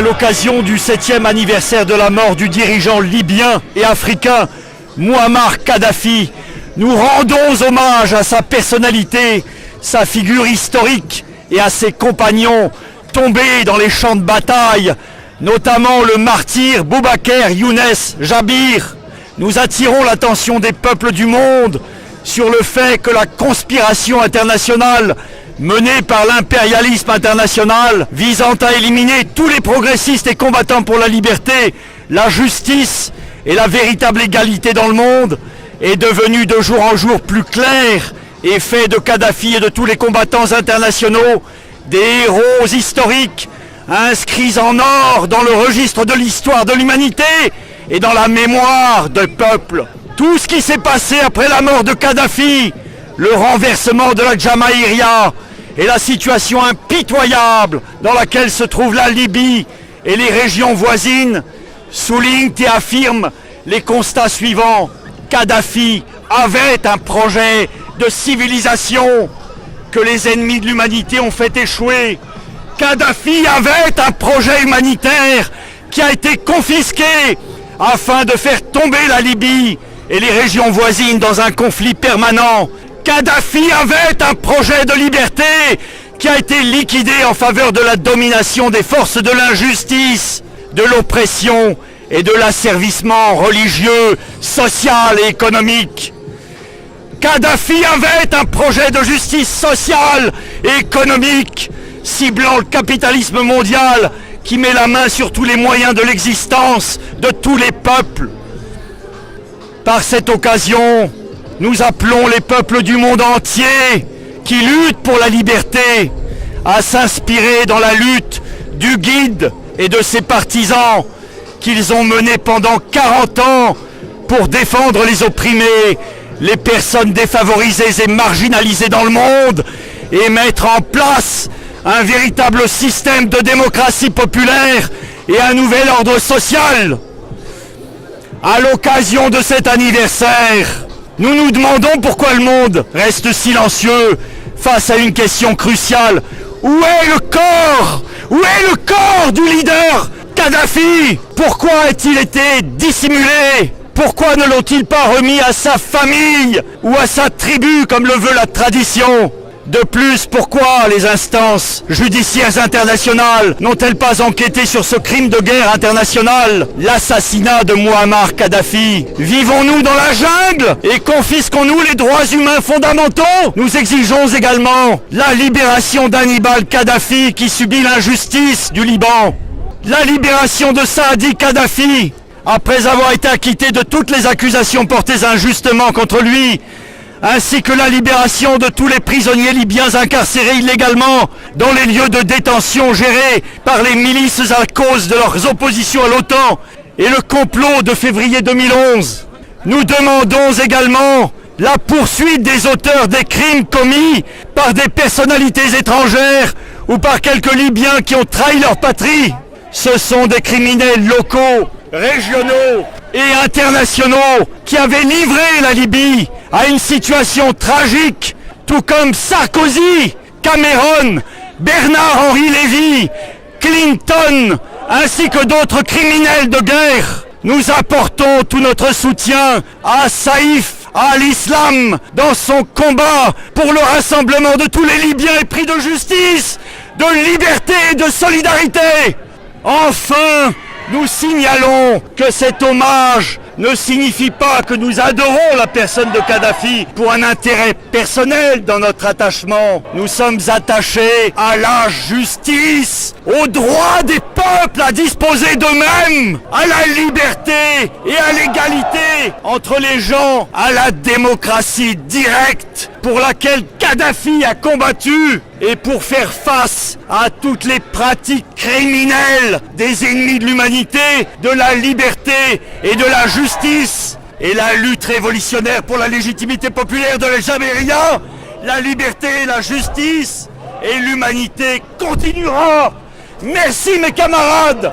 à l'occasion du 7e anniversaire de la mort du dirigeant libyen et africain Mouammar Kadhafi, nous rendons hommage à sa personnalité, sa figure historique et à ses compagnons tombés dans les champs de bataille, notamment le martyr Boubaker Younes Jabir. Nous attirons l'attention des peuples du monde sur le fait que la conspiration internationale menée par l'impérialisme international visant à éliminer tous les progressistes et combattants pour la liberté, la justice et la véritable égalité dans le monde est devenue de jour en jour plus claire et fait de Kadhafi et de tous les combattants internationaux des héros historiques inscrits en or dans le registre de l'histoire de l'humanité et dans la mémoire des peuples. Tout ce qui s'est passé après la mort de Kadhafi, le renversement de la Jamaïria et la situation impitoyable dans laquelle se trouve la Libye et les régions voisines soulignent et affirment les constats suivants. Kadhafi avait un projet de civilisation que les ennemis de l'humanité ont fait échouer. Kadhafi avait un projet humanitaire qui a été confisqué afin de faire tomber la Libye et les régions voisines dans un conflit permanent. Kadhafi avait un projet de liberté qui a été liquidé en faveur de la domination des forces de l'injustice, de l'oppression et de l'asservissement religieux, social et économique. Kadhafi avait un projet de justice sociale et économique ciblant le capitalisme mondial qui met la main sur tous les moyens de l'existence de tous les peuples. Par cette occasion, nous appelons les peuples du monde entier qui luttent pour la liberté à s'inspirer dans la lutte du guide et de ses partisans qu'ils ont mené pendant 40 ans pour défendre les opprimés, les personnes défavorisées et marginalisées dans le monde et mettre en place un véritable système de démocratie populaire et un nouvel ordre social. À l'occasion de cet anniversaire, nous nous demandons pourquoi le monde reste silencieux face à une question cruciale. Où est le corps? Où est le corps du leader Kadhafi? Pourquoi a-t-il été dissimulé? Pourquoi ne l'ont-ils pas remis à sa famille ou à sa tribu comme le veut la tradition? De plus, pourquoi les instances judiciaires internationales n'ont-elles pas enquêté sur ce crime de guerre international, l'assassinat de Mouammar Kadhafi? Vivons-nous dans la jungle et confisquons-nous les droits humains fondamentaux? Nous exigeons également la libération d'Hannibal Kadhafi qui subit l'injustice du Liban, la libération de Saadi Kadhafi après avoir été acquitté de toutes les accusations portées injustement contre lui, ainsi que la libération de tous les prisonniers libyens incarcérés illégalement dans les lieux de détention gérés par les milices à cause de leurs oppositions à l'OTAN et le complot de février 2011. Nous demandons également la poursuite des auteurs des crimes commis par des personnalités étrangères ou par quelques Libyens qui ont trahi leur patrie. Ce sont des criminels locaux, régionaux et internationaux qui avaient livré la Libye à une situation tragique, tout comme Sarkozy, Cameron, Bernard-Henri Lévy, Clinton, ainsi que d'autres criminels de guerre. Nous apportons tout notre soutien à Saïf al-Islam dans son combat pour le rassemblement de tous les Libyens épris de justice, de liberté et de solidarité. Enfin, nous signalons que cet hommage ne signifie pas que nous adorons la personne de Kadhafi pour un intérêt personnel dans notre attachement. Nous sommes attachés à la justice, au droit des peuples à disposer d'eux-mêmes, à la liberté et à l'égalité entre les gens, à la démocratie directe pour laquelle Kadhafi a combattu et pour faire face à toutes les pratiques criminelles des ennemis de l'humanité, de la liberté et de la justice. Et la lutte révolutionnaire pour la légitimité populaire de la Jamaïria, la liberté, la justice et l'humanité continuera. Merci mes camarades.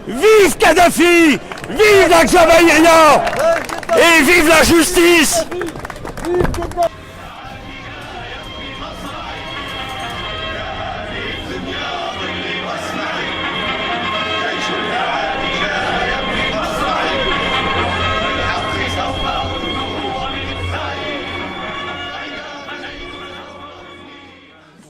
Vive Kadhafi, vive la Jamaïria et vive la justice.